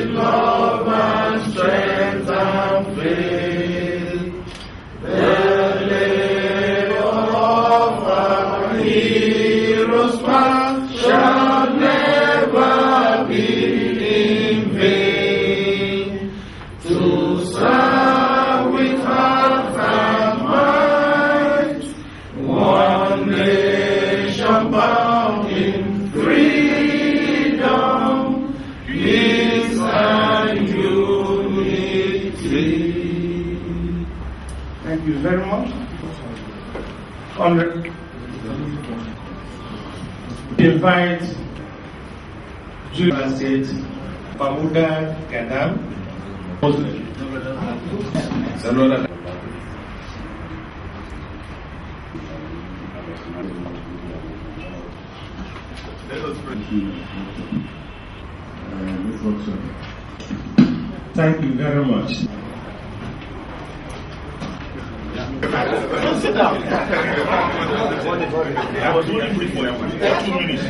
with love and strength and faith. The labor of our heroes past shall never be in vain. To serve with heart and mind, one nation bound in freedom, peace and unity. Thank you very much. Honorable, invite Julia State, Pamuda Gadam, Thank you very much. Sit down. I was only waiting for 2 minutes.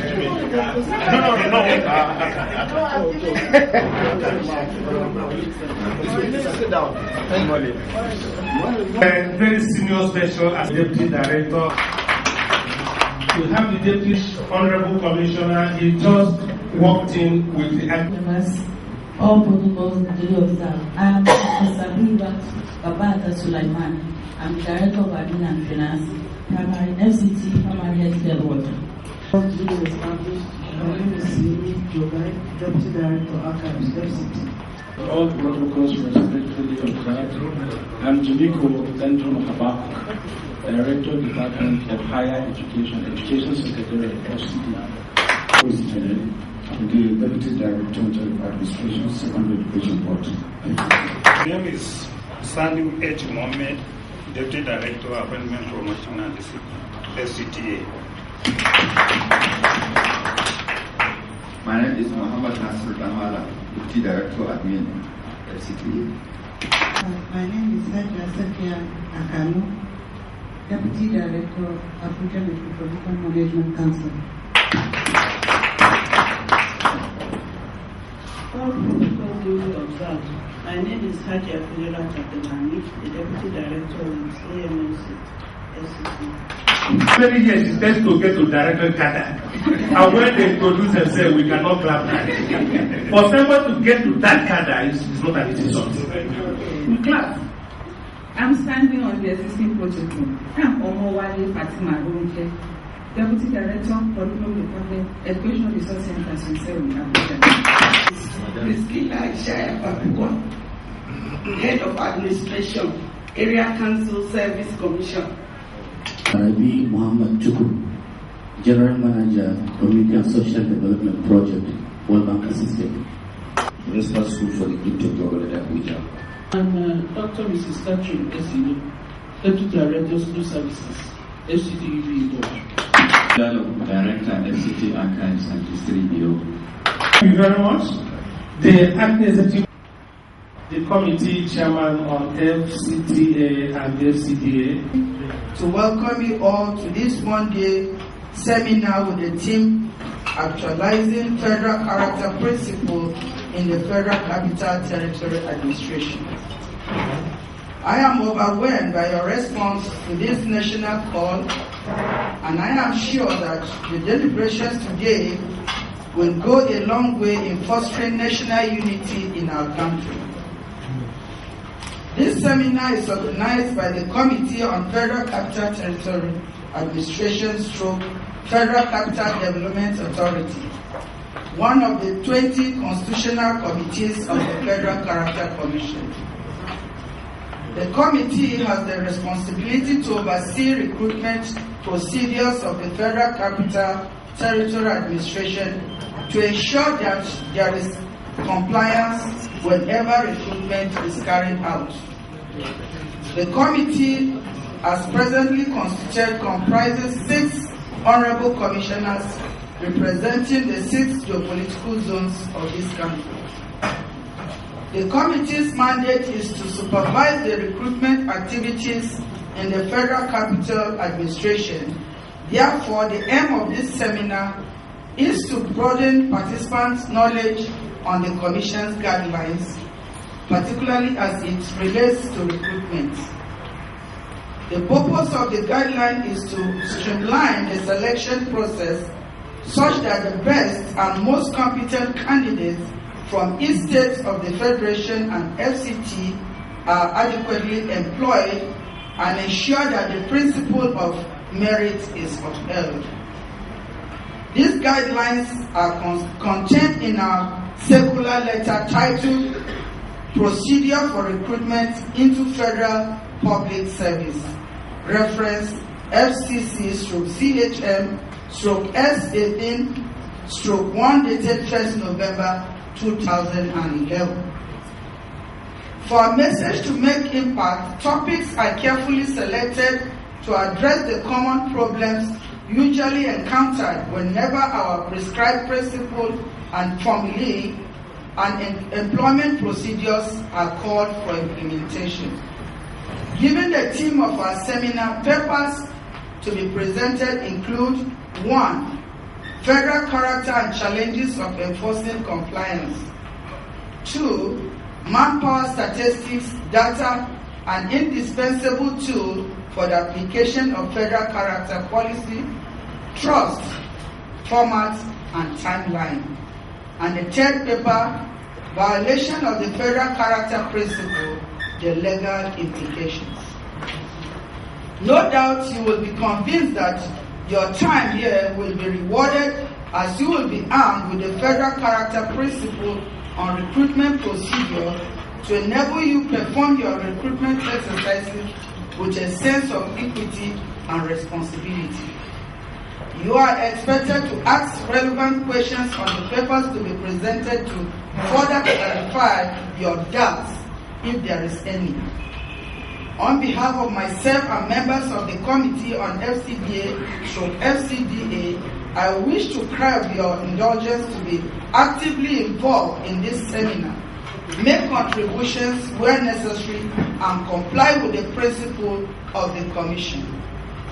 Sit down. Very senior special as Deputy Director. We have the Deputy Honorable Commissioner. He just walked in with the all protocols duly observed. I am Mr. Babata Sulaiman. I'm Director of Admin and Finance, Primary FCT, Primary Healthcare Board. Duly established. My name is Jogai, Deputy Director, Archives, FCT. All protocols respectfully observed. I'm Jimiko Benjamin Habak, Director, Department of Higher Education, Education Secretary at FCT. I'm the Deputy Director of Administration, Secondary Education Board. My name is Salim H. Mohammed, Deputy Director of Appointment Promotion and FCTA. My name is Muhammad Nasir Damala, Deputy Director of Admin, FCTA. My name is Sajja Sakia Akamu, Deputy Director of African Metropolitan Management Council. All protocols duly observed. My name is Haji Afulera Tatelani, the Deputy Director of AMNC, FCC. Many years it takes to get to Director Kada. And when they introduce themselves, we cannot clap that. For someone to get to that Kada is not an easy something. We clap. I'm standing on the existing protocol. I'm Omowale Fatima Runke, Deputy Director, Curriculum Department, Education Resource Center, Sincere, Abuja. Priscilla Ishaya Papua, Head of Administration, Area Council Service Commission. Rabi Muhammad Chuku, General Manager, Community and Social Development Project, World Bank Assistant. Municipal School for the Gift of God at Abuja. I'm Dr. Mrs. Catherine Esino, Deputy Director, School Services, FCT Board. Director, FCT Archives and History Bureau. Thank you very much. The acting executive, the committee chairman on FCTA and FCTA. To welcome you all to this one-day seminar with the theme Actualizing Federal Character Principles in the Federal Capital Territory Administration. I am overwhelmed by your response to this national call, and I am sure that the deliberations today will go a long way in fostering national unity in our country. This seminar is organized by the Committee on Federal Capital Territory Administration / Federal Capital Development Authority, one of the 20 constitutional committees of the Federal Character Commission. The committee has the responsibility to oversee recruitment procedures of the Federal Capital Territory Administration to ensure that there is compliance whenever recruitment is carried out. The committee, as presently constituted, comprises 6 honorable commissioners representing the 6 geopolitical zones of this country. The committee's mandate is to supervise the recruitment activities in the Federal Capital Administration. Therefore, the aim of this seminar is to broaden participants' knowledge on the Commission's guidelines, particularly as it relates to recruitment. The purpose of the guideline is to streamline the selection process such that the best and most competent candidates from each state of the Federation and FCT are adequately employed and ensure that the principle of merit is upheld. These guidelines are contained in our circular letter titled Procedure for Recruitment into Federal Public Service, reference FCC/CHM/S18/1 dated 1st November 2011. For a message to make impact, topics are carefully selected to address the common problems usually encountered whenever our prescribed principles and formulae and employment procedures are called for implementation. Given the theme of our seminar, papers to be presented include 1. Federal character and challenges of enforcing compliance. 2. Manpower statistics, data, an indispensable tool for the application of federal character policy, trust, format, and timeline. And the third paper, violation of the federal character principle, the legal implications. No doubt you will be convinced that your time here will be rewarded as you will be armed with the federal character principle on recruitment procedure to enable you perform your recruitment exercises with a sense of equity and responsibility. You are expected to ask relevant questions on the papers to be presented to further clarify your doubts, if there is any. On behalf of myself and members of the Committee on FCDA/FCDA, I wish to crave your indulgence to be actively involved in this seminar, make contributions where necessary, and comply with the principle of the Commission.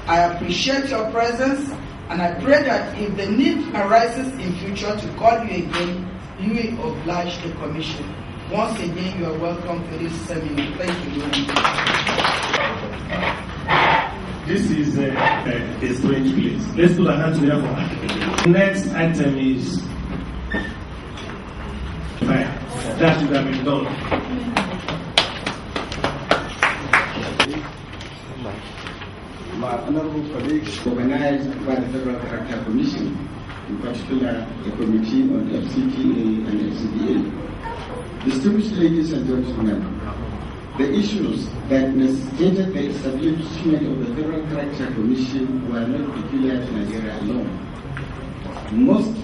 I appreciate your presence, and I pray that if the need arises in future to call you again, you will oblige the Commission. Once again, you are welcome to this seminar. Thank you very much. This is a strange place. Let's do another together for her. Next item is fire. That should have been done. My honorable colleagues, organized by the Federal Character Commission, in particular the Committee on FCTA and FCDA. Distinguished ladies and gentlemen, the issues that necessitated the establishment of the Federal Character Commission were not peculiar to Nigeria alone. Most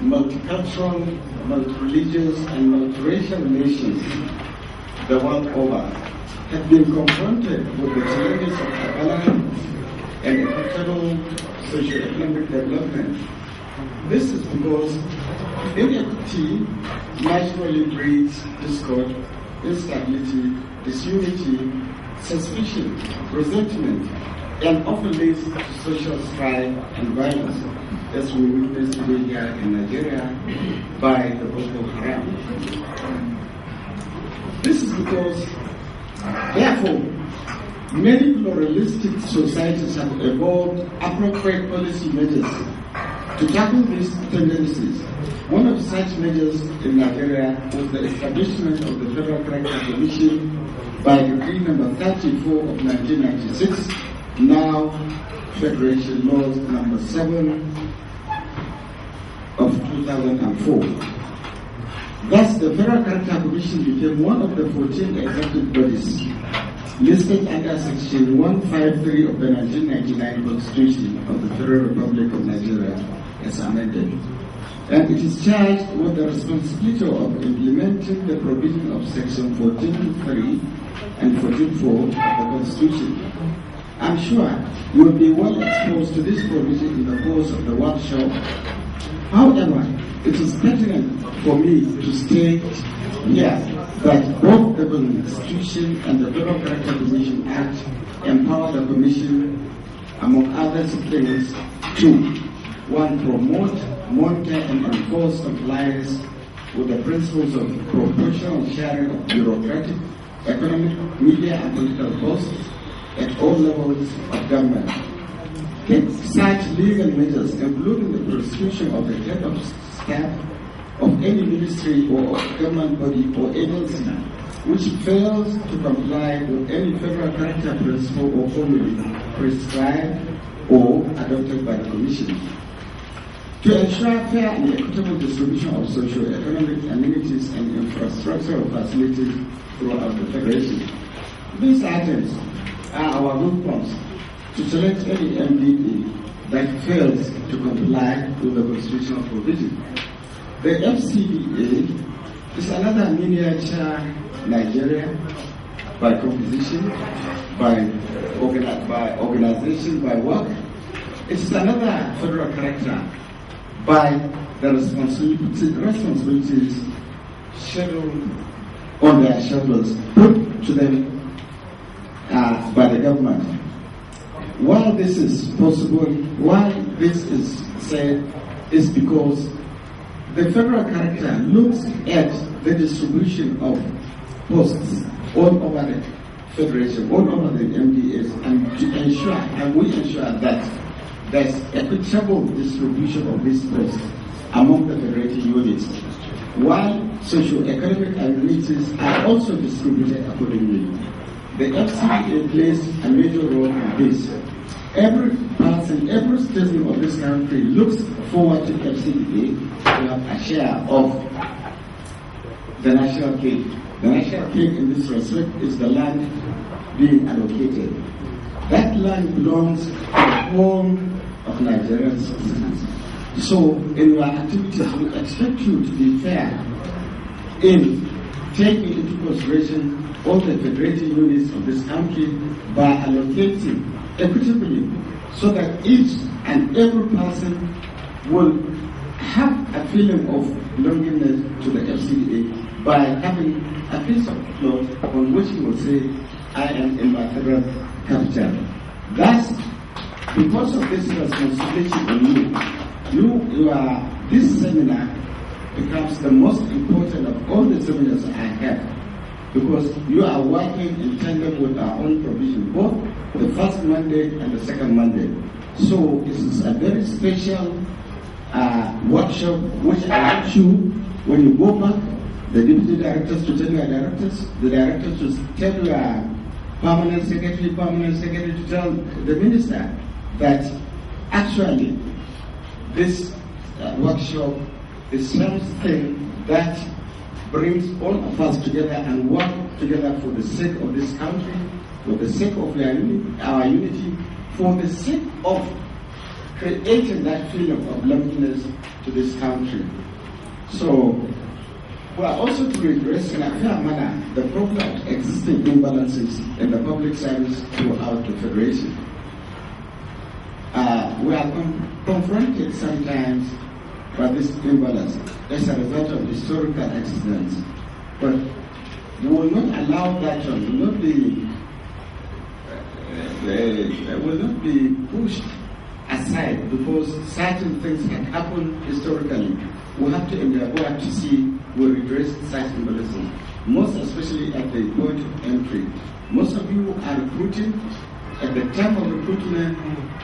multicultural, multi-religious, and multiracial nations the world over have been confronted with the challenges of development and equitable socio-economic development. This is because inequity naturally breeds discord, instability, disunity, suspicion, resentment, and often leads to social strife and violence, as we witness today here in Nigeria by the Boko Haram. This is because, therefore, many pluralistic societies have evolved appropriate policy measures to tackle these tendencies. One of such measures in Nigeria was the establishment of the Federal Character Commission by Decree number 34 of 1996, now Federation Laws number 7 of 2004. Thus, the Federal Character Commission became one of the 14 executive bodies listed under Section 153 of the 1999 Constitution of the Federal Republic of Nigeria as amended. And it is charged with the responsibility of implementing the provision of Section 14.3 and 14.4 of the Constitution. I'm sure you will be well exposed to this provision in the course of the workshop. However, it is pertinent for me to state here that both the Constitution and the Federal Character Commission Act empower the Commission, among other things, to 1. Promote, monitor, and enforce compliance with the principles of proportional sharing of bureaucratic, economic, media, and political costs at all levels of government. Such legal measures, including the prosecution of the head of staff of any ministry or government body or agency which fails to comply with any federal character principle or formula prescribed or adopted by the Commission. To ensure fair and equitable distribution of socio-economic amenities and infrastructural facilities throughout the Federation. These items are our root points to select any MDA that fails to comply with the constitutional provision. The FCDA is another miniature Nigeria by composition, by organization, by work. It is another federal character by the responsibilities scheduled on their shoulders, put to them by the government. Why this is possible, why this is said, is because the federal character looks at the distribution of posts all over the Federation, all over the MDAs, and to ensure, and we ensure that there's equitable distribution of these posts among the federated units, while socio-economic amenities are also distributed accordingly. The FCT plays a major role in this. Every person, every citizen of this country looks forward to FCT to have a share of the national cake. The national cake in this respect is the land being allocated. That land belongs to the whole of Nigerian citizens. So in your activities, we expect you to be fair in taking into consideration all the federated units of this country by allocating equitably so that each and every person will have a feeling of belongingness to the FCDA by having a piece of cloth on which he will say, I am in my federal capital. Thus, because of this responsibility on you, this seminar becomes the most important of all the seminars I have, because you are working in tandem with our own provision, both the first Monday and the second Monday. So this is a very special workshop which I want you, when you go back, the deputy directors to tell your directors, the directors to tell your permanent secretary to tell the minister that actually this workshop is something that brings all of us together and work together for the sake of this country, for the sake of our unity, for the sake of creating that feeling of loveliness to this country. So we are also to redress in a fair manner the problem of existing imbalances in the public service throughout the Federation. We are confronted sometimes by this imbalance as a result of historical accidents, but we will not allow that one, will not be pushed aside because certain things can happen historically. We have to endeavor to see we redress such imbalances, most especially at the point of entry. Most of you are recruiting. At the time of recruitment,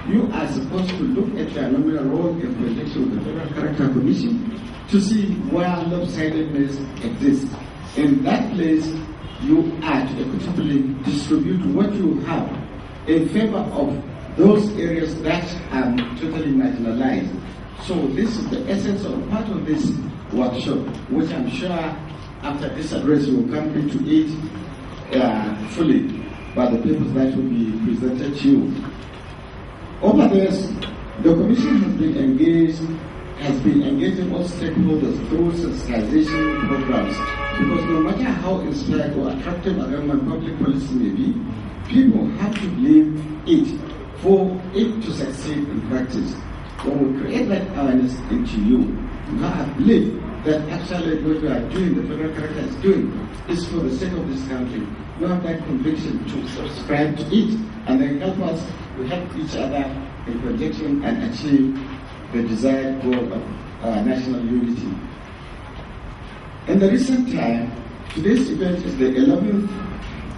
you are supposed to look at your nominal role in conjunction with the Federal Character Commission to see where lopsidedness exists. In that place, you are to equitably distribute what you have in favor of those areas that are totally marginalized. So this is the essence of part of this workshop, which I'm sure after this address you will come into it fully by the papers that will be presented to you. Over this, the Commission has been engaging all stakeholders through sensitization programs, because no matter how inspired or attractive a government public policy may be, people have to believe it for it to succeed in practice. When we create that awareness into you, you have to believe that actually what we are doing, the federal character is doing, is for the sake of this country. We have that conviction to subscribe to it, and then help us to help each other in conjunction and achieve the desired goal of national unity. In the recent time, today's event is the 11th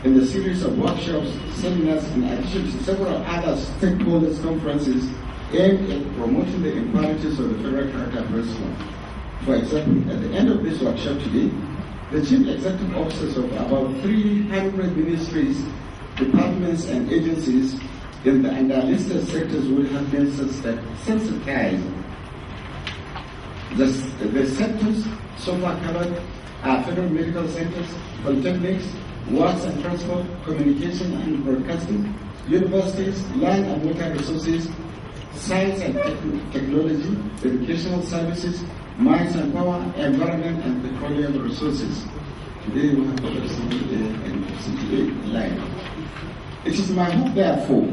in the series of workshops, seminars, in addition to several other stakeholders conferences aimed at promoting the imperatives of the federal character principle. For example, at the end of this workshop today, the chief executive officers of about 300 ministries, departments, and agencies in the underlisted sectors will have been sensitized. The sectors so far covered are federal medical centers, polytechnics, works and transport, communication and broadcasting, universities, land and water resources, science and technology, educational services, mines and power, environment and petroleum resources. Today we have the FCTA and FCTA line. It is my hope, therefore,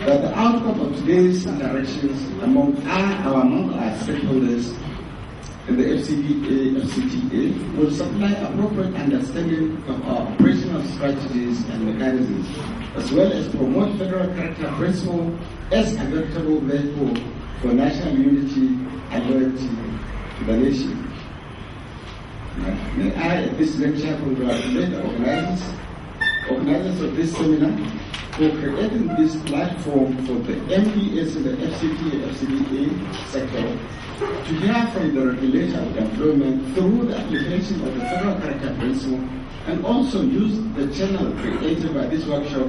that the outcome of today's interactions among our stakeholders in the FCTA will supply appropriate understanding of our operational strategies and mechanisms, as well as promote federal character principle as a veritable vehicle for national unity and loyalty to the nation. May I, at this lecture, congratulate the organizers of this seminar for creating this platform for the MPS in the FCT and FCTA sector to hear from the regulator of employment through the application of the federal character principle, and also use the channel created by this workshop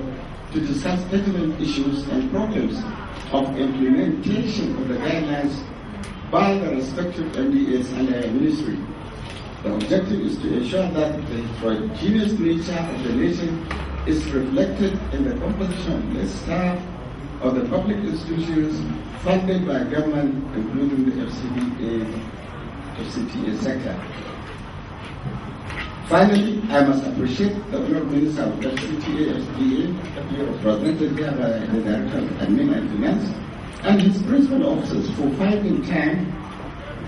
to discuss pertinent issues and problems of implementation of the guidelines by the respective MDAs and their ministry. The objective is to ensure that the heterogeneous nature of the nation is reflected in the composition of the staff of the public institutions funded by government, including the FCTA sector. Finally, I must appreciate the Honorable Minister of FCTA, FCTA, represented here by the Director of Admin and Finance, and his principal officers for finding time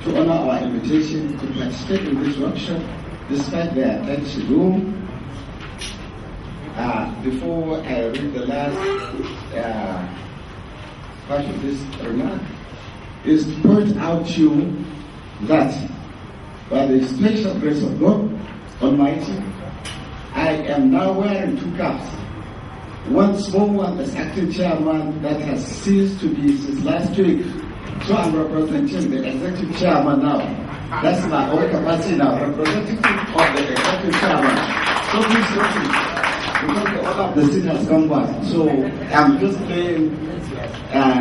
to honor our invitation to participate in this workshop despite their tight schedule. Before I read the last part of this remark, is to point out to you that by the special grace of God Almighty, I am now wearing two caps. One small one as acting chairman that has ceased to be since last week. So I'm representing the executive chairman now. That's my own capacity now, representative of the executive chairman. So please notice, because the order of the seat has come back. So I'm just playing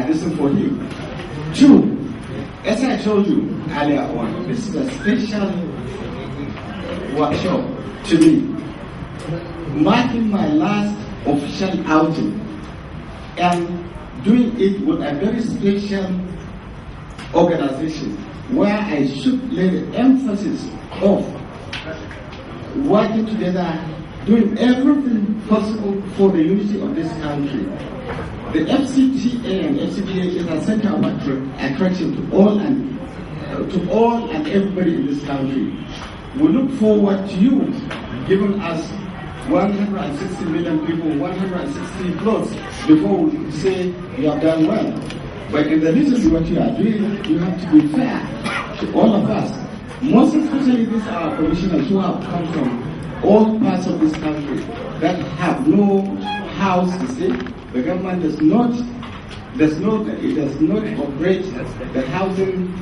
this for him. Two, as I told you earlier on, this is a special workshop to me, marking my last official outing and doing it with a very special organization where I should lay the emphasis of working together, doing everything possible for the unity of this country. The FCTA and FCTA is a center of attraction to all and everybody in this country. We look forward to you giving us 160 million people, 160 votes before we say you have done well. But in the little what you are doing, you have to be fair to all of us. Most especially these are commissioners who have come from all parts of this country that have no house to stay. The government does not operate the housing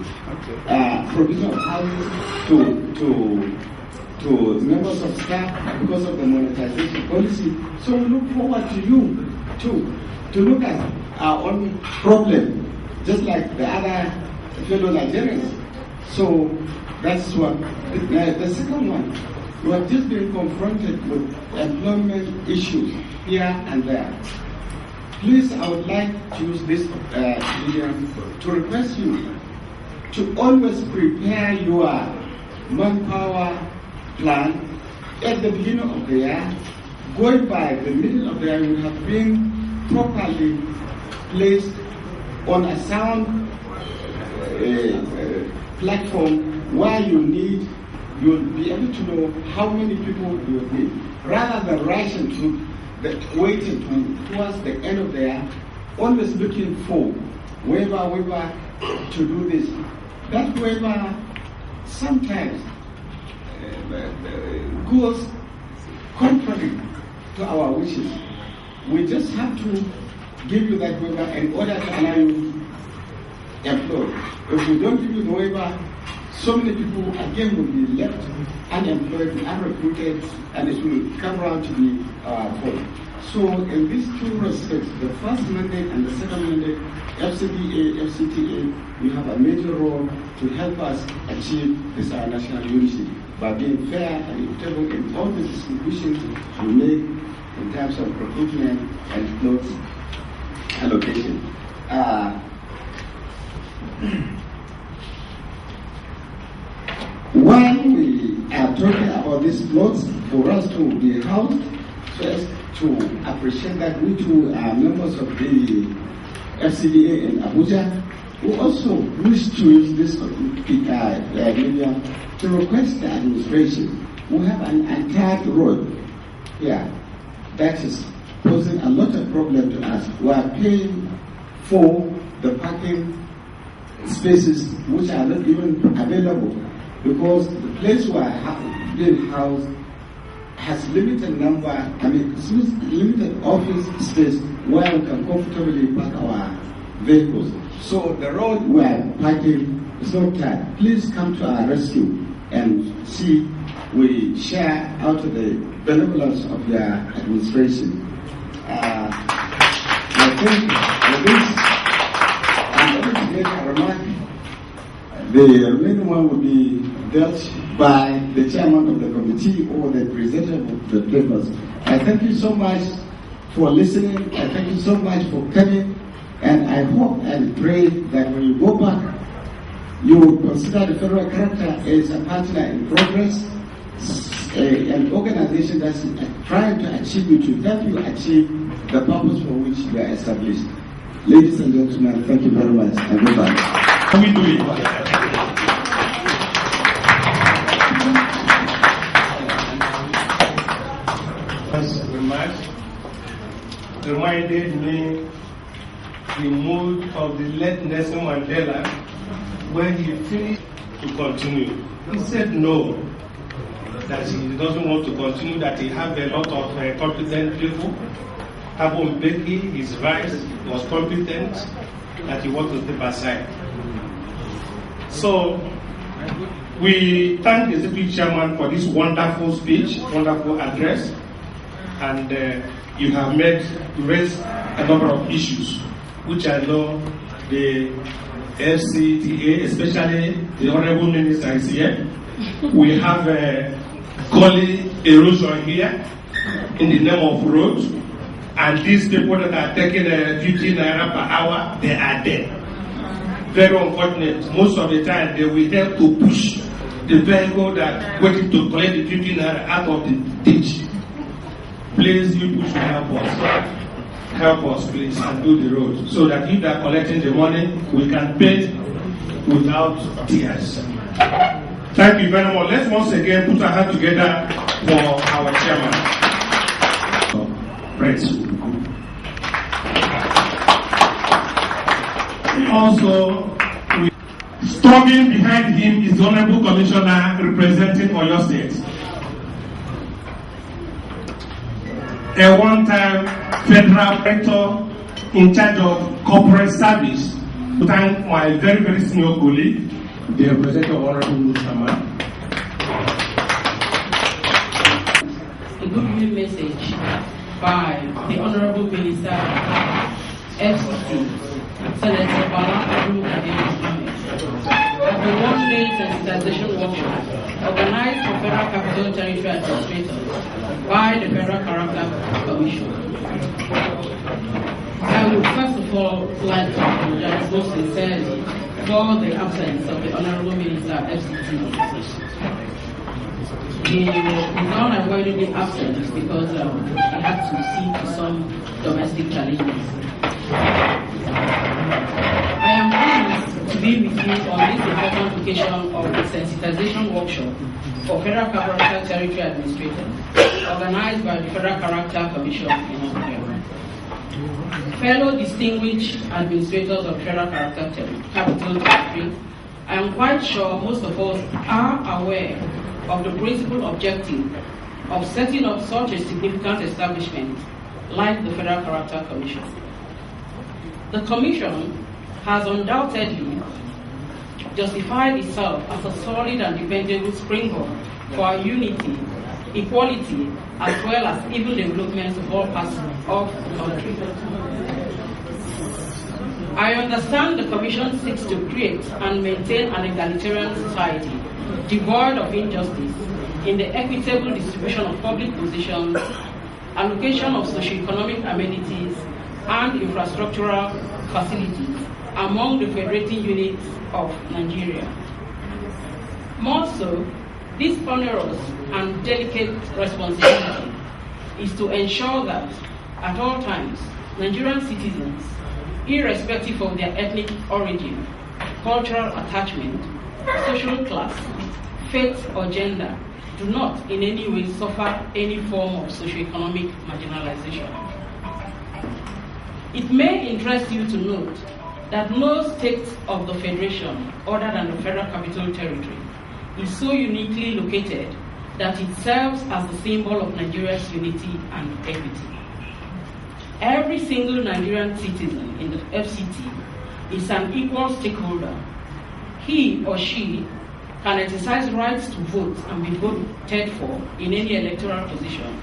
provision of houses to members of staff because of the monetization policy. So we look forward to you to look at our own problem, just like the other fellow Nigerians. So that's one. The second one, we have just been confronted with employment issues here and there. Please, I would like to use this medium to request you to always prepare your manpower plan at the beginning of the year. Going by the middle of the year, you have been properly placed on a sound platform where you'll be able to know how many people you need, rather than rushing to waiting towards the end of the year, always looking for waiver to do this. That waiver sometimes goes contrary to our wishes. We just have to give you that waiver in order to allow you employed. If we don't give you the waiver, so many people again will be left unemployed, unrecruited, and it will come around to be full. So in these two respects, the first mandate and the second mandate, FCDA, FCTA, we have a major role to help us achieve this our national unity by being fair and equitable in all the distributions we make in terms of recruitment and clothes allocation. While we are talking about these plots for us to be housed, first to appreciate that we too are members of the FCDA in Abuja, we also wish to use this medium to request the administration. We have an entire road here that is posing a lot of problem to us. We are paying for the parking spaces which are not even available because the place we are being housed has limited number, limited office space where we can comfortably park our vehicles. So the road we are parking is not tight. Please come to our rescue and see we share out of the benevolence of your administration. I think with this, I'm going to make a remark. The remaining one will be dealt by the chairman of the committee or the representative of the papers. I thank you so much for listening. I thank you so much for coming. And I hope and pray that when you go back, you will consider the federal character as a partner in progress, an organization that's trying to achieve you, to help you achieve the purpose for which you are established. Ladies and gentlemen, thank you very much and goodbye. How we do it? Reminded me the mood of the late Nelson Mandela when he finished to continue. He said no, that he doesn't want to continue, that he had a lot of competent people. Thabo Mbeki, his vice, was competent, that he wanted to step aside. So we thank the Deputy Chairman for this wonderful speech, wonderful address, and you have raised a number of issues, which I know the FCTA, especially the Honorable Minister, is here. We have a gully erosion here in the name of roads, and these people that are taking 15 naira per hour, they are there. Very unfortunate. Most of the time, they will help to push the vehicle that waiting to collect the 15 naira out of the ditch. Please, you should help us. Help us, please, and do the road, so that if they are collecting the money, we can pay without tears. Thank you very much. Let's once again put our hands together for our chairman. Friends. Also, standing behind him is the Honorable Commissioner representing Oyo State. A one-time federal director in charge of corporate service. To thank my very, very senior colleague, the representative of Honorable Mustafa. A good message by the Honorable Minister, FCT, Senator Bala Abdul at the one-day sensitization workshop organized for Federal Capital Territory Administrators by the Federal Character Commission. I would first of all like to apologize most sincerely for the absence of the Honorable Minister FCT. He is not unavoidably absent because he had to see to some domestic challenges. I am pleased to be with you on this important occasion of the sensitization workshop for Federal Capital Territory Administrators, organized by the Federal Character Commission in Nigeria. Fellow distinguished administrators of Federal Capital Territory, I am quite sure most of us are aware of the principal objective of setting up such a significant establishment like the Federal Character Commission. The Commission has undoubtedly justified itself as a solid and dependable springboard for our unity, equality, as well as even development of all parts of the country. I understand the Commission seeks to create and maintain an egalitarian society devoid of injustice in the equitable distribution of public positions, allocation of socio-economic amenities, and infrastructural facilities among the federating units of Nigeria. More so, this onerous and delicate responsibility is to ensure that, at all times, Nigerian citizens, irrespective of their ethnic origin, cultural attachment, social class, faith, or gender, do not in any way suffer any form of socio-economic marginalization. It may interest you to note that no state of the Federation, other than the Federal Capital Territory, is so uniquely located that it serves as the symbol of Nigeria's unity and equity. Every single Nigerian citizen in the FCT is an equal stakeholder. He or she can exercise rights to vote and be voted for in any electoral position,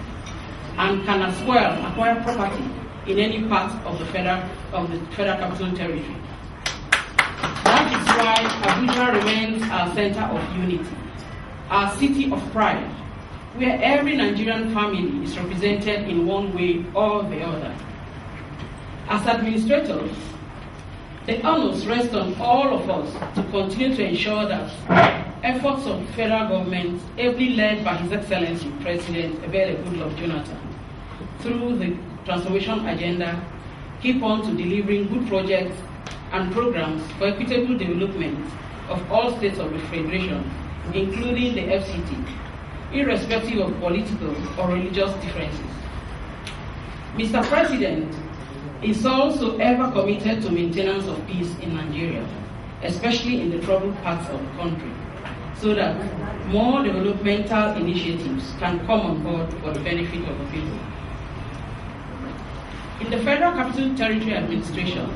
and can as well acquire property in any part of the Federal Capital Territory. That is why Abuja remains our center of unity, our city of pride, where every Nigerian family is represented in one way or the other. As administrators, the onus rests on all of us to continue to ensure that efforts of the federal government, ably led by His Excellency President Ebele Goodluck Jonathan, through the transformation agenda, keep on to delivering good projects and programs for equitable development of all states of the Federation, including the FCT, irrespective of political or religious differences. Mr. President is also ever committed to maintenance of peace in Nigeria, especially in the troubled parts of the country, so that more developmental initiatives can come on board for the benefit of the people. In the Federal Capital Territory Administration,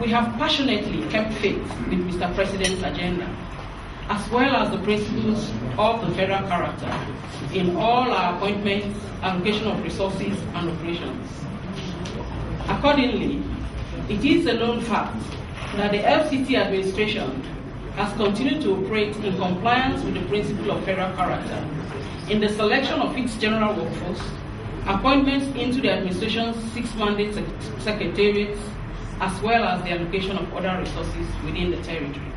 we have passionately kept faith with Mr. President's agenda, as well as the principles of the federal character in all our appointments, allocation of resources, and operations. Accordingly, it is a known fact that the FCT administration has continued to operate in compliance with the principle of federal character in the selection of its general workforce, appointments into the administration's 6-mandate secretariats, as well as the allocation of other resources within the territory.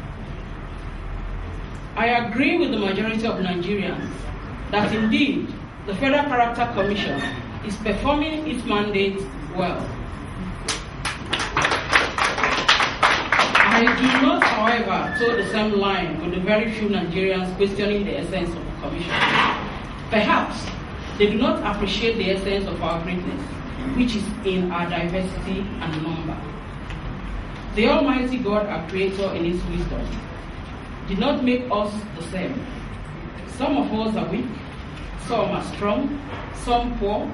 I agree with the majority of Nigerians that indeed the Federal Character Commission is performing its mandate well. I do not, however, toe the same line with the very few Nigerians questioning the essence of the Commission. Perhaps they do not appreciate the essence of our greatness, which is in our diversity and number. The Almighty God, our Creator, in His wisdom, did not make us the same. Some of us are weak, some are strong, some poor,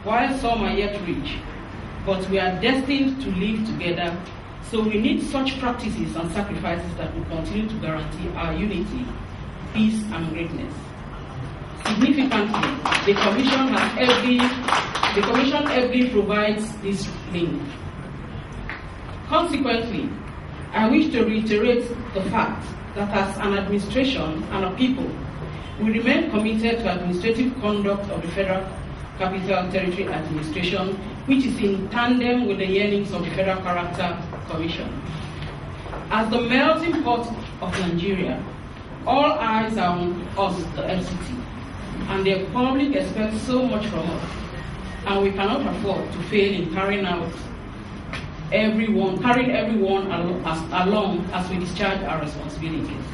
while some are yet rich. But we are destined to live together, so we need such practices and sacrifices that will continue to guarantee our unity, peace, and greatness. Significantly, the Commission every provides this link. Consequently, I wish to reiterate the fact that as an administration and a people, we remain committed to administrative conduct of the Federal Capital Territory Administration, which is in tandem with the yearnings of the Federal Character Commission. As the melting pot of Nigeria, all eyes are on us, the FCT, and the public expects so much from us, and we cannot afford to fail in carrying everyone along as we discharge our responsibilities.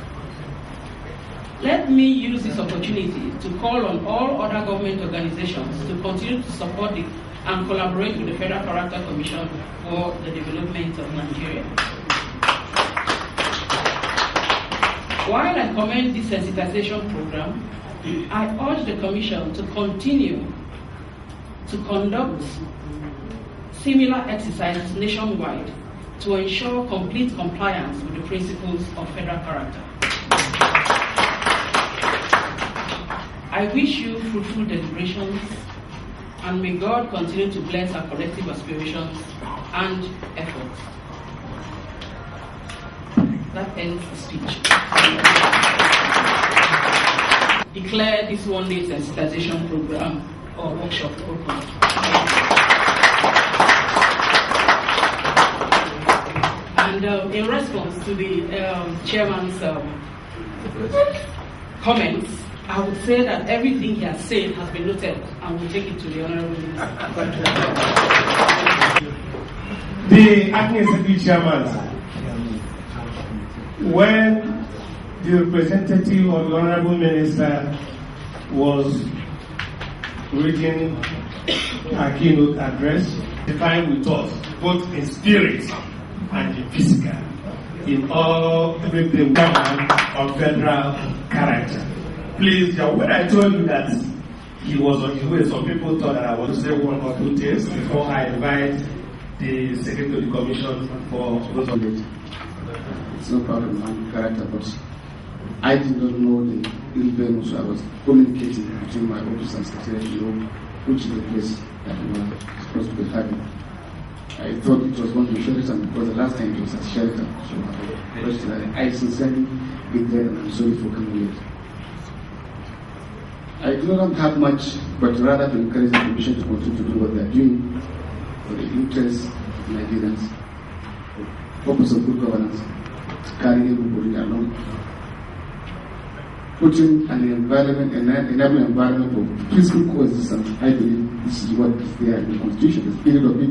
Let me use this opportunity to call on all other government organizations to continue to support and collaborate with the Federal Character Commission for the development of Nigeria. While I commend this sensitization program, I urge the Commission to continue to conduct similar exercises nationwide to ensure complete compliance with the principles of federal character. I wish you fruitful deliberations, and may God continue to bless our collective aspirations and efforts. That ends the speech. Declare this one-day sensitization program or workshop open. And in response to the chairman's comments, I would say that everything he has said has been noted, and we'll take it to the Honorable Minister. The acting executive chairman, when the representative of the Honorable Minister was reading our keynote address, defined with us, both in spirit and in physical, in all everything on federal character. Please, when I told you that he was on his way, some people thought that I was to say one or two things before I invite the Secretary of the Commission for those of it. It's no problem on character, but I did not know the event, so I was communicating between my office and Secretary, which is the place that we were supposed to be having. I thought it was going to Sheraton because the last time it was at Sheraton. So I sincerely regret and I'm sorry for coming late. I do not have much, but rather to encourage the Commission to continue to do what they are doing for the interests of Nigerians, for the purpose of good governance, carrying everybody along, putting an environment, enabling environment of peaceful coexistence. I believe this is what is there in the Constitution. The spirit of it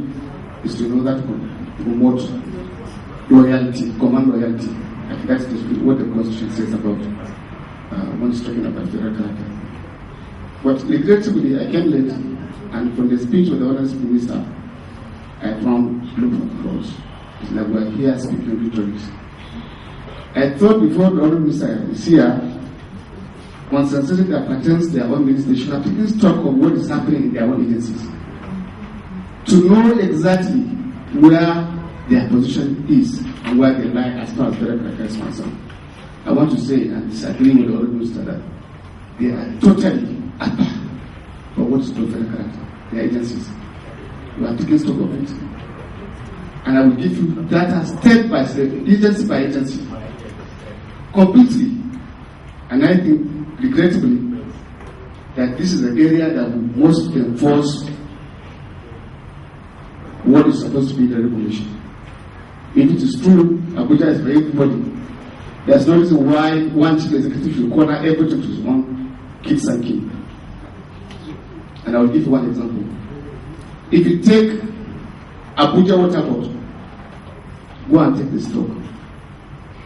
is to know that to promote loyalty, command loyalty. I think that's what the Constitution says about when it's talking about federal character. But regrettably, I came late, and from the speech of the Honourable Minister, I found look of cross. It's like we're here speaking rhetorics. I thought before the Honourable Minister is here, on something that pertains to their own ministry, they should have taken stock of what is happening in their own agencies, to know exactly where their position is and where they lie as far as federal character is concerned. I want to say, and disagreeing with the Honourable Minister, that they are totally apart from what is called federal character. Their agencies. We are taking stock of it. And I will give you data step by step, agency by agency, completely. And I think, regrettably, that this is an area that will most enforce what is supposed to be the regulation. If it is true, Abuja is for everybody. There's no reason why one chief executive should corner everything to his own kids and kin. And I will give you one example. If you take Abuja Water Board, go and take the stock.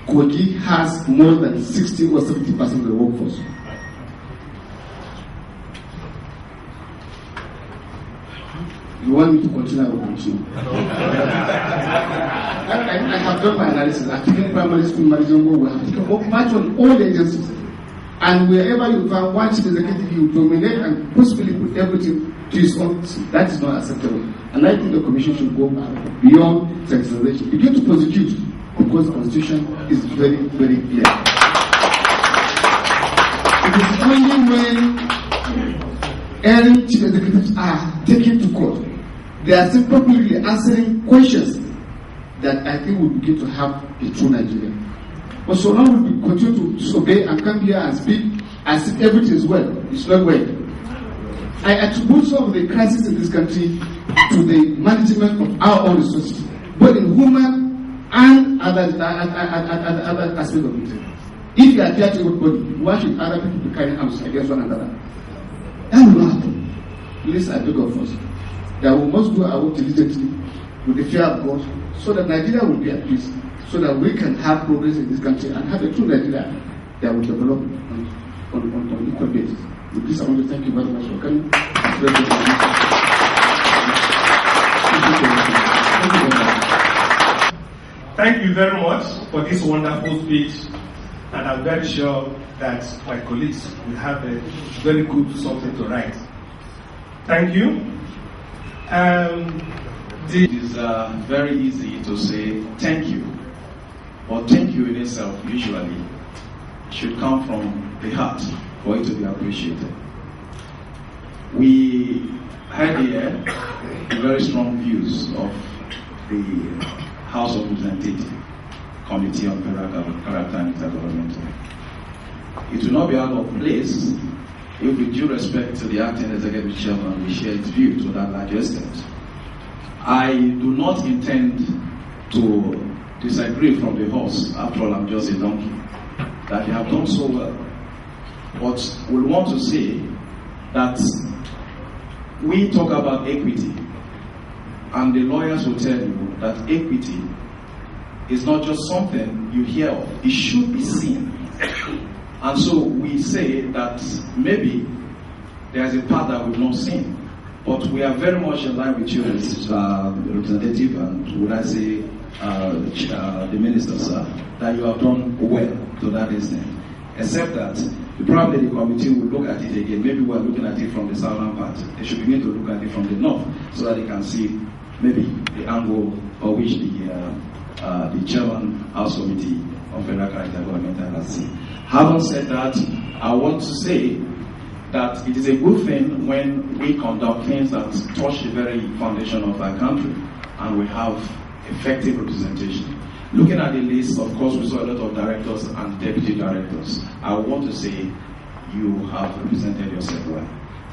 Kogi has more than 60 or 70% of the workforce. You want me to continue? I will continue. I have done my analysis. I've taken primary school management, we have taken much on all the agencies. And wherever you find one chief executive, you dominate and possibly put everything to his own. That is not acceptable. And I think the Commission should go beyond sensitization. Begin to prosecute, because the Constitution is very, very clear. It is only when any chief executives are taken to court, they are simply answering questions, that I think we begin to have a true Nigeria. But so long we continue to disobey and come here and speak as if everything is well. It's not well. I attribute some of the crisis in this country to the management of our own resources, both in human and other aspects of it. If you are fair to everybody, why should other people be carrying arms against one another? That will not happen. Please, I beg of us that we must do our work diligently with the fear of God, so that Nigeria will be at peace, so that we can have progress in this country and have a true Nigeria that will develop on equal basis. With this, I want to thank you very much for coming. Thank you very much for this wonderful speech. and I'm very sure that my colleagues will have a very good something to write. Thank you. It is very easy to say thank you, but thank you in itself usually should come from the heart for it to be appreciated. We had here very strong views of the House of Representatives Committee on Federal Character and Intergovernmental. It will not be out of place if, with due respect to the acting executive chairman, we share its view to that large extent. I do not intend to disagree from the horse. After all, I'm just a donkey. That they have done so well. But we want to say that we talk about equity, and the lawyers will tell you that equity is not just something you hear of, it should be seen. And so we say that maybe there's a part that we've not seen, but we are very much in line with you, Mr. Representative, and would I say the Minister, sir, that you have done well to that extent. Except that probably the committee will look at it again. Maybe we're looking at it from the southern part. They should begin to look at it from the north so that they can see maybe the angle for which the chairman House Committee on Federal Character Government has seen. Having said that, I want to say that it is a good thing when we conduct things that touch the very foundation of our country and we have effective representation. Looking at the list, of course, we saw a lot of directors and deputy directors. I want to say you have represented yourself well.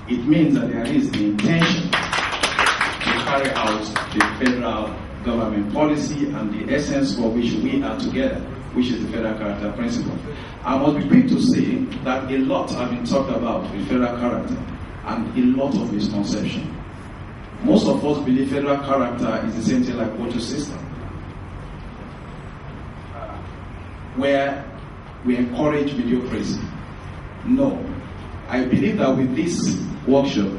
It means that there is the intention to carry out the federal government policy and the essence for which we are together, which is the federal character principle. I must be quick to say that a lot has been talked about with federal character and a lot of misconception. Most of us believe federal character is the same thing like quota system, where we encourage mediocrity. No. I believe that with this workshop,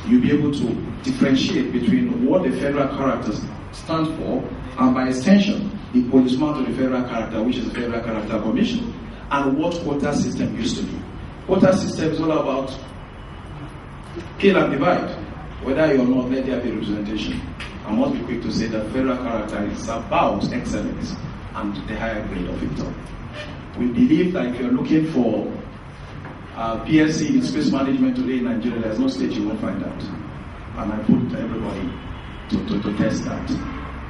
you'll be able to differentiate between what the federal character stands for, and by extension, the policeman to the federal character, which is the Federal Character Commission, and what quota system used to be. Quota system is all about kill and divide. Whether you're not, let there be representation. I must be quick to say that federal character is about excellence and the higher grade of it all. We believe that if you're looking for PSC in space management today in Nigeria, there's no state you won't find out. And I put everybody to test that.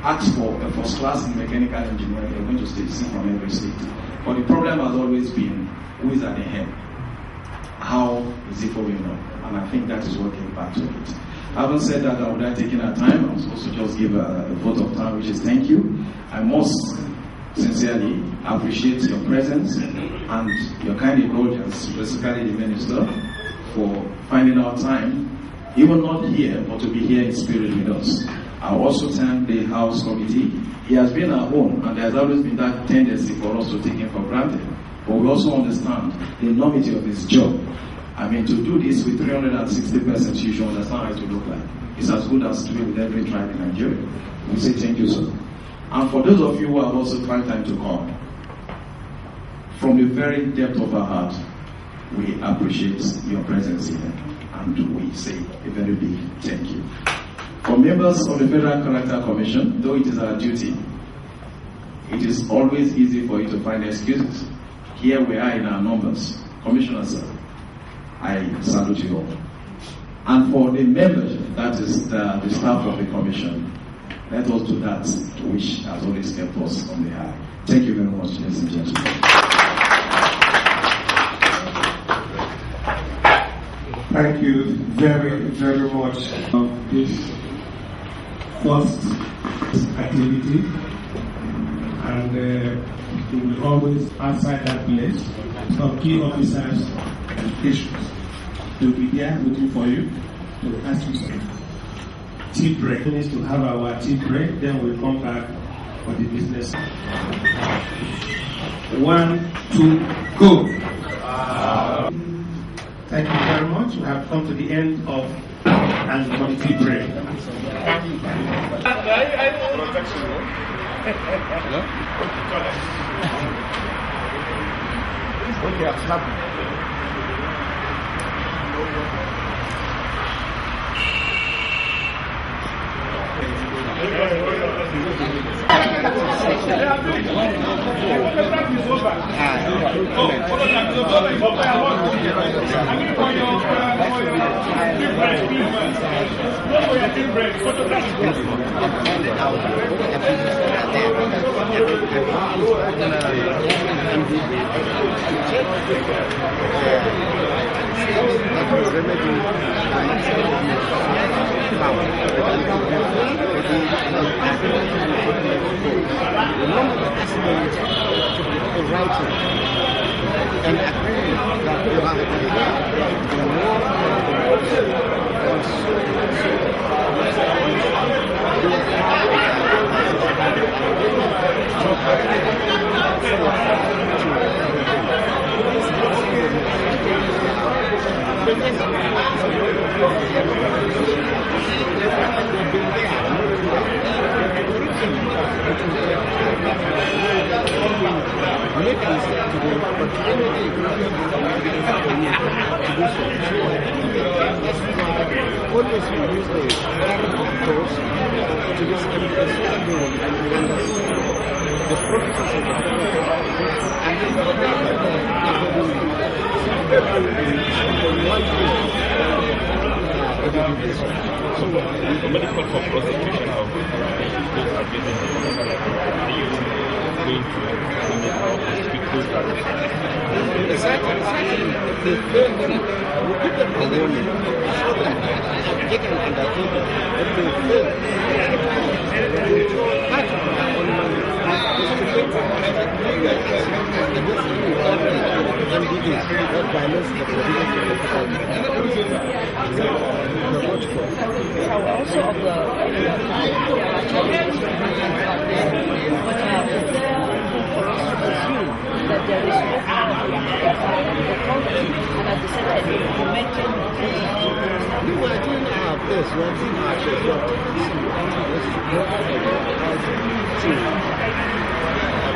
Ask for a first class in mechanical engineering, you're going to see from every state. But the problem has always been, who is at the head? How is it going on? And I think that is what came back to it. Having said that, I would have taken our time. I was supposed to just give a vote of time, which is thank you. I most sincerely appreciate your presence and your kind indulgence, specifically the Minister, for finding our time, even not here, but to be here in spirit with us. I also thank the House Committee. He has been our own, and there has always been that tendency for us to take him for granted. But we also understand the enormity of his job. I mean, to do this with 360 persons, you should understand how it will look like. It's as good as doing with every tribe in Nigeria. We say thank you, sir. And for those of you who have also found time to come, from the very depth of our heart, we appreciate your presence here, and we say a very big thank you. For members of the Federal Character Commission, though it is our duty, it is always easy for you to find excuses. Here we are in our numbers. Commissioner, sir, I salute you all. And for the members, that is the staff of the Commission, let us do that which has always kept us on the high. Thank you very much, ladies and gentlemen. Thank you very, very much for this first activity. And we will always, outside that place, some key officers and officials will be there waiting for you to ask you something. Tea break. We need to have our tea break, then we'll come back for the business. 1, 2, go. Thank you very much. We have come to the end of the committee break. Hello? when they have slapped me. And agreeing that you have always we use the direct approach to this the protocols of the the medical for prosecution of exactly. The third thing, we give them a warning so that they can undertake it. But the third, part of our own money is to make private against any government entities that violates the provisions of the also of the for us to assume that there is no and at the same time implementing we were doing our best, we were doing our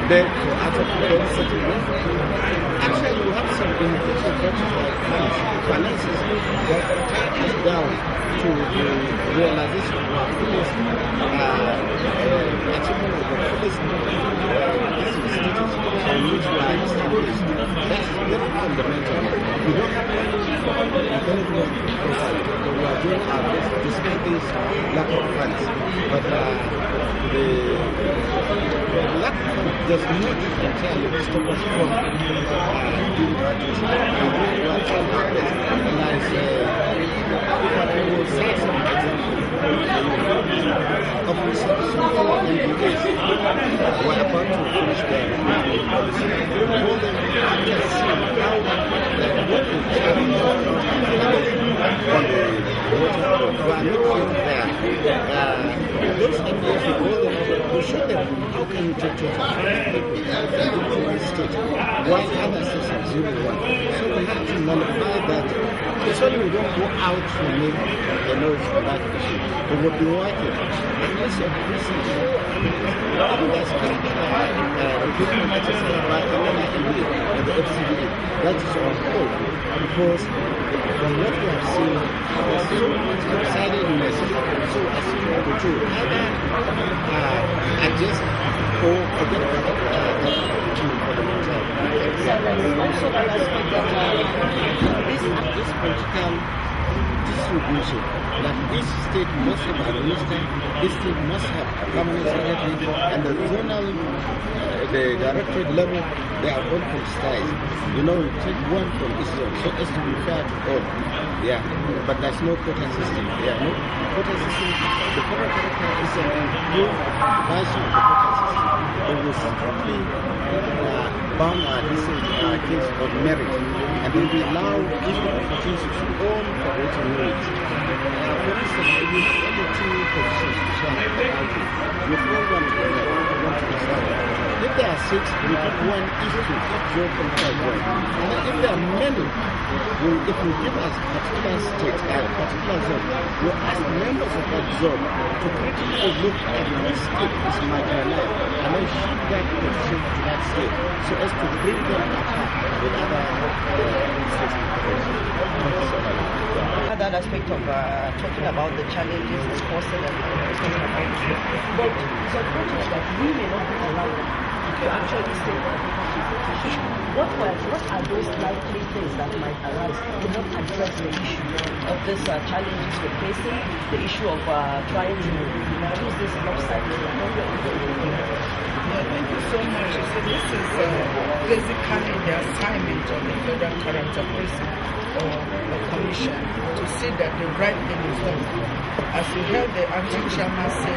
beg for other people settlement. Actually, we have some beneficial practices like finances that tie us down to the realization of our fullest achievement of the fullest status on which we are established. That's very fundamental. We don't have development properly, but we are doing our best despite this lack of funds. But the lack of funds does not entirely stop us from doing our duty. We are trying our best. And as I will say some examples of research for NGOs who are about to finish their policy. All them just see how what the challenge on the water we are not yet there. Those NGOs who go them, we show them how can you take care of the state while other systems really want. So we have to nullify that. It's only we don't go out to make the noise for that issue. We will be working. Unless you have research, I think there's recruitment exercise by the FCT that is on hold because from what we have seen, there's so much upsidedness. So as you know, the two either adjust or forget about that for the meantime. So there's also the aspect that this political distribution that this state must have administered, this state must have permanent secretary, and the zonal, the directorate level, they are all politicized. You know, you take one from each zone, so as to be fair to all. Yeah, but there's no quota system. Yeah, no quota system. The quota character is an improved version of the quota system. It was strictly bound case of merit, and then we allow equal opportunities to all cooperative units. For instance, if you have only two positions to serve in the country, you throw one to the side. If there are 6, we put 1 each to 0.51. And if there are many, if we give us a particular state, a particular zone, we ask members of that zone to critically look at which state is marginalized and then shift that position to that state so as to bring them apart. with other states. That aspect of talking about the challenges is possible and talking about it. But it's unfortunate that we may not be allowed to actually state what are those likely things that might arise to not address the issue of these challenges we're facing, the issue of trying to reduce this lopsided. Thank you so much. So this is basically the assignment of the Federal Character Prison or a commission to see that the right thing is done. As you heard the acting chairman say,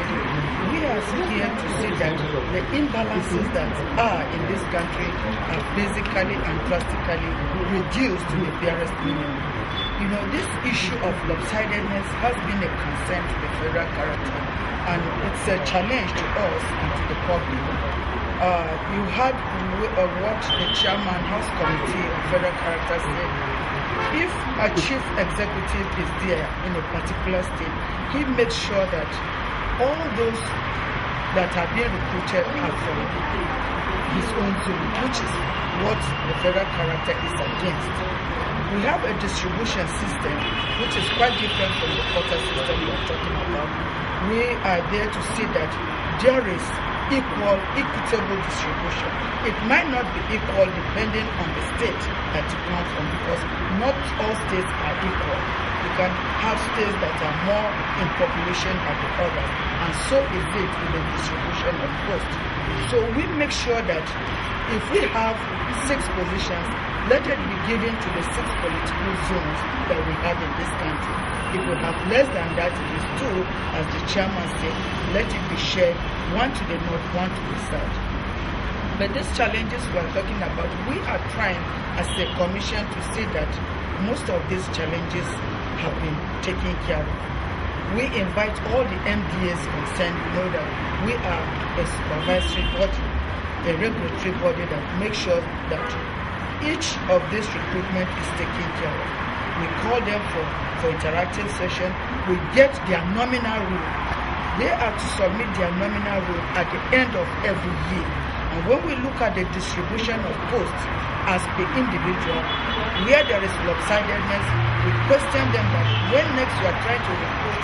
we are here to see that the imbalances that are in this country are basically and drastically reduced to the barest minimum. You know, this issue of lopsidedness has been a concern to the federal character, and it's a challenge to us and to the public. You heard what the chairman, House Committee of Federal Character said. If a chief executive is there in a particular state, he makes sure that all those that are being recruited are from his own zone, which is what the federal character is against. We have a distribution system which is quite different from the quota system we are talking about. We are there to see that there is equitable distribution. It might not be equal depending on the state that you come from, because not all states are equal. You can have states that are more in population than the others, and so is it with the distribution of posts. So we make sure that if we have 6 positions, let it be given to the 6 political zones that we have in this country. If we have less than that, it is 2, as the chairman said, let it be shared, 1 to the north, 1 to the south. But these challenges we are talking about, we are trying as a commission to see that most of these challenges have been taken care of. We invite all the MDAs concerned, you know that we are a supervisory body, a regulatory body that makes sure that each of this recruitment is taken care of. We call them for interactive session. We get their nominal rule. They are to submit their nominal rule at the end of every year. And when we look at the distribution of posts as per individual, where there is lopsidedness, we question them that when next you are trying to recruit,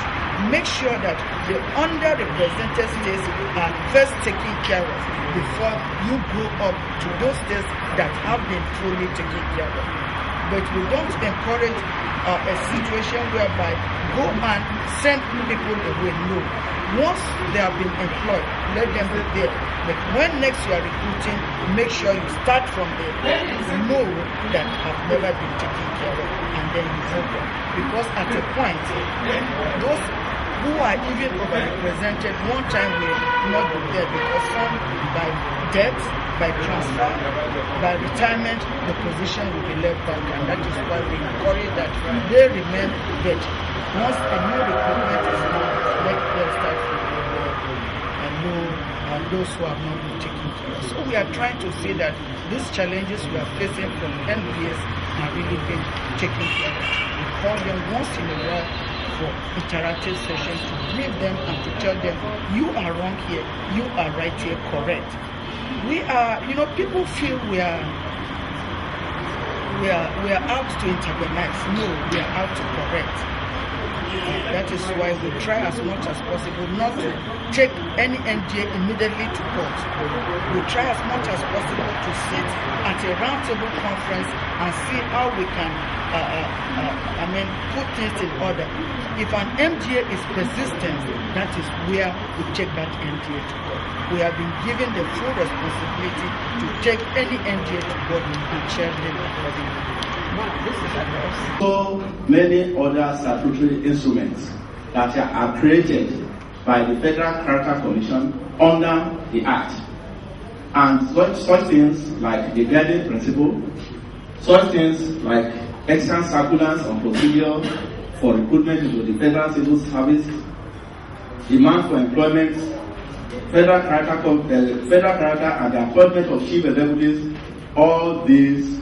make sure that the underrepresented states are first taken care of before you go up to those states that have been truly taken care of. But we don't encourage a situation whereby go and send people away. No. Once they have been employed, let them be there. But when next you are recruiting, make sure you start from the know that have never been taken care of, and then you move on. Because at a point, those who are even overrepresented one time will not be there, because some by death, by transfer, by retirement, the position will be left back, and that is why we encourage that they remain. But once a new recruitment is done, let them start from and those who have not been taken care of. So we are trying to see that these challenges we are facing from MPS are really being taken care of. We call them once in a while for interactive sessions to brief them and to tell them, you are wrong here, you are right here, correct. We are, you know, people feel we are out to antagonize. No, we are out to correct. That is why we try as much as possible not to take any NDA immediately to court. We try as much as possible to sit at a roundtable conference and see how we can put things in order. If an MDA is persistent, that is where we take that NDA to court. We have been given the full responsibility to take any NDA to court and chair them accordingly. So many other statutory instruments that are created by the Federal Character Commission under the Act. And such things like the guiding principle, such things like extant circulars on procedure for recruitment into the Federal Civil Service, demand for employment, Federal Character and the appointment of chief executives, all these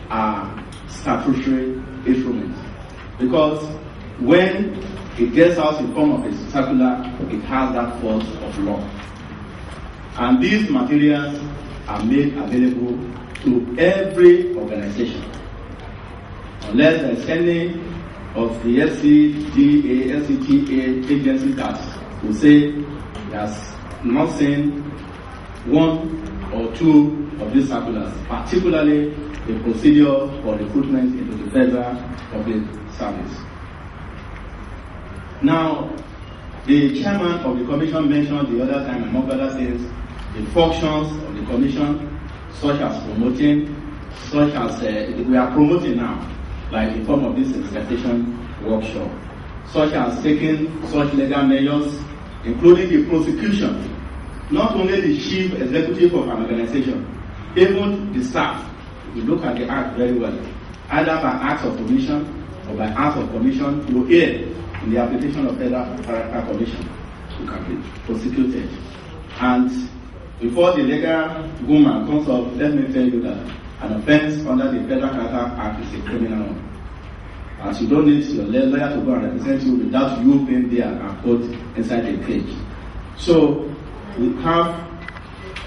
are statutory instruments, because when it gets out in form of a circular, it has that force of law. And these materials are made available to every organization. Unless there is any of the FCTA, FCTA agencies that will say he has not seen one or two of these circulars, particularly the procedure for recruitment into the federal public service. Now, the chairman of the commission mentioned the other time, among other things, the functions of the commission, such as promoting, such as we are promoting now, like in form of this sensitization workshop, such as taking such legal measures, including the prosecution, not only the chief executive of an organization, even the staff. If you look at the act very well, either by act of commission or by act of commission, you hear in the application of federal character commission, you can be prosecuted. And before the legal woman comes up, let me tell you that an offense under the Federal Character Act is a criminal one. And you don't need your lawyer to go and represent you without you being there and put inside a cage. So we have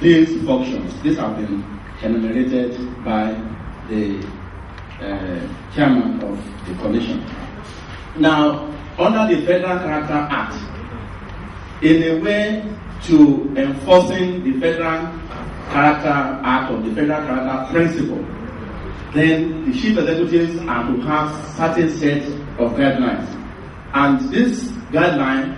these functions. These have been enumerated by the chairman of the commission. Now, under the Federal Character Act, in a way to enforcing the Federal Character Act or the Federal Character Principle, then the chief executives are to have certain set of guidelines. And this guideline,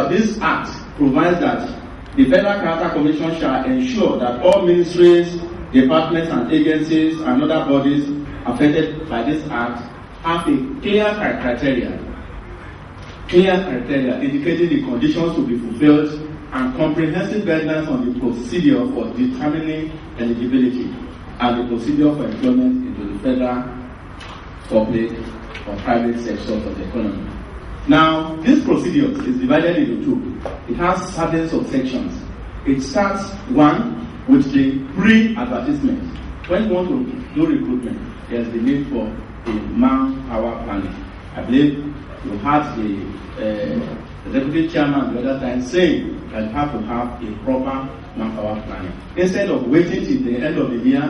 this act, provides that the Federal Character Commission shall ensure that all ministries, departments and agencies and other bodies affected by this act have a clear criteria indicating the conditions to be fulfilled and comprehensive guidelines on the procedure for determining eligibility and the procedure for employment into the federal, public or private sectors of the economy. Now, this procedure is divided into two. It has certain subsections. It starts, one, with the pre-advertisement. When you want to do recruitment, there's the need for a manpower planning. I believe you had the executive chairman the other time saying that you have to have a proper manpower planning. Instead of waiting till the end of the year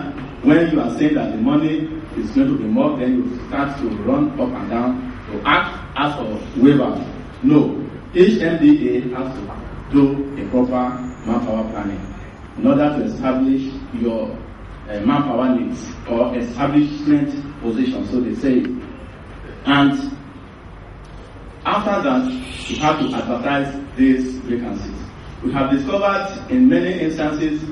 when you are saying that the money is going to be more, then you start to run up and down to ask for waivers. No, each MDA has to do a proper manpower planning in order to establish your manpower needs or establishment position, so they say. And after that, you have to advertise these vacancies. We have discovered in many instances,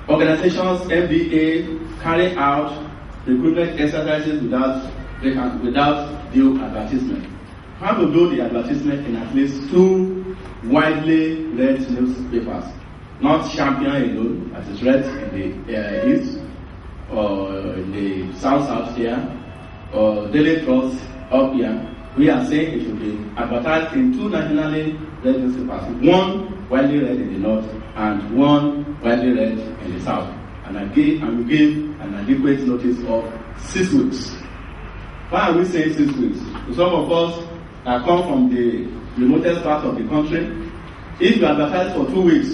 organizations, MDA, carry out recruitment exercises without due advertisement. You have to do the advertisement in at least 2 widely read newspapers, not Champion alone, as is read in the East, or in the South here, or Daily Trust up here. We are saying it should be advertised in 2 nationally read newspapers, 1 widely read in the North and 1 widely read in the South. And we give an adequate notice of 6 weeks. Why are we saying 6 weeks? To some of us that come from the remotest part of the country, if you advertise for 2 weeks,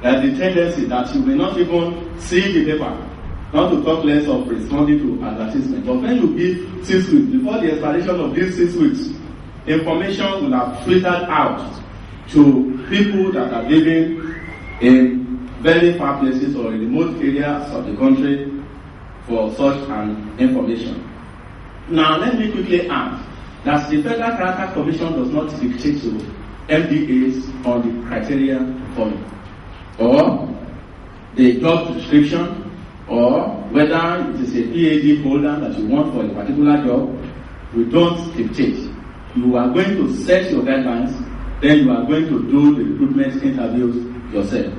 there's the tendency that you may not even see the paper, not to talk less of responding to advertisement. But when you give 6 weeks, before the expiration of these 6 weeks, information will have filtered out to people that are living in very far places or in remote areas of the country for such an information. Now, let me quickly add that the Federal Character Commission does not dictate to MDAs on the criteria following, or the job description, or whether it is a PhD holder that you want for a particular job. We don't dictate. You are going to set your guidelines, then you are going to do the recruitment interviews yourself.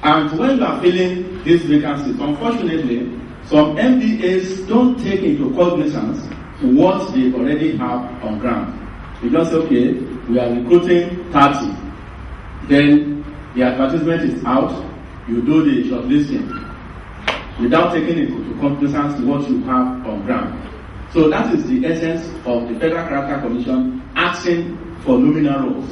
And when you are filling these vacancies, unfortunately, some MDAs don't take into cognizance what they already have on ground. You just say, okay, we are recruiting 30. Then the advertisement is out, you do the shortlisting without taking into cognizance what you have on ground. So that is the essence of the Federal Character Commission asking for nominal roles.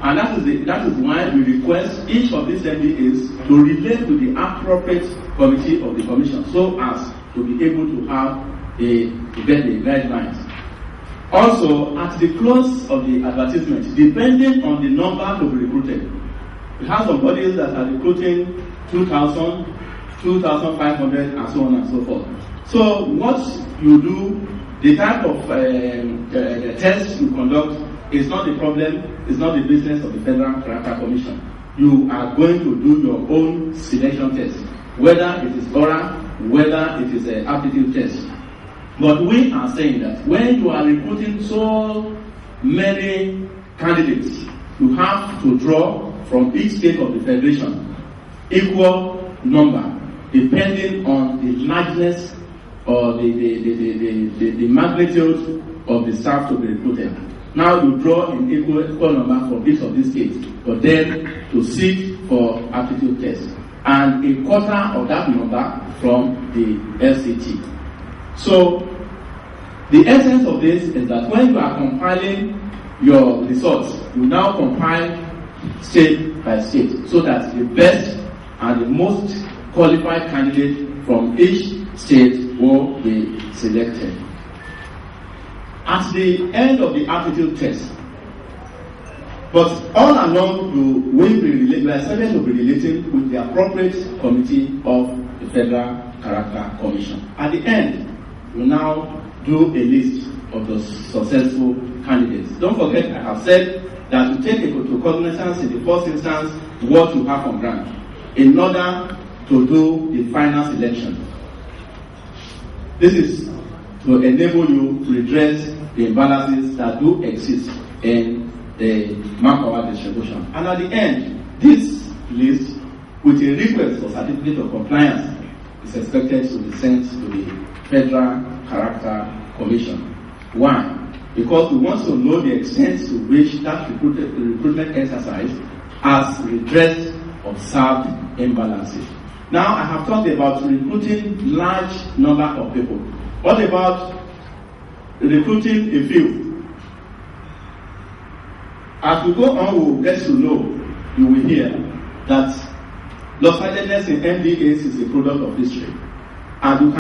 And that is why we request each of these MDAs to relate to the appropriate committee of the commission so as to be able to have a guidelines. Also, at the close of the advertisement, depending on the number to be recruited, we have some bodies that are recruiting 2,000, 2,500, and so on and so forth. So what you do, the type of test you conduct is not the problem, it's not the business of the Federal Character Commission. You are going to do your own selection test, whether it is oral, whether it is an aptitude test. But we are saying that when you are recruiting so many candidates, you have to draw from each state of the federation equal number, depending on the largeness or the magnitude of the staff to be recruited. Now you draw an equal number from each of these states, but then to sit for aptitude test, and a quarter of that number from the FCT. So the essence of this is that when you are compiling your results, you now compile state by state, so that the best and the most qualified candidate from each state will be selected. At the end of the aptitude test, but all along we are expected to be relating with the appropriate committee of the Federal Character Commission. At the end, we now do a list of the successful candidates. Don't forget, I have said that you take into cognizance in the first instance what you have on ground in order to do the final selection. This is to enable you to redress the imbalances that do exist in the manpower distribution. And at the end, this list, with a request for certificate of compliance, is expected to be sent to the Federal Character Commission. Why? Because we want to know the extent to which that recruitment exercise has redressed observed imbalances. Now, I have talked about recruiting large number of people. What about recruiting a few? As we go on, we will get to know, you will hear, that lopsidedness in MDAs is a product of history. And you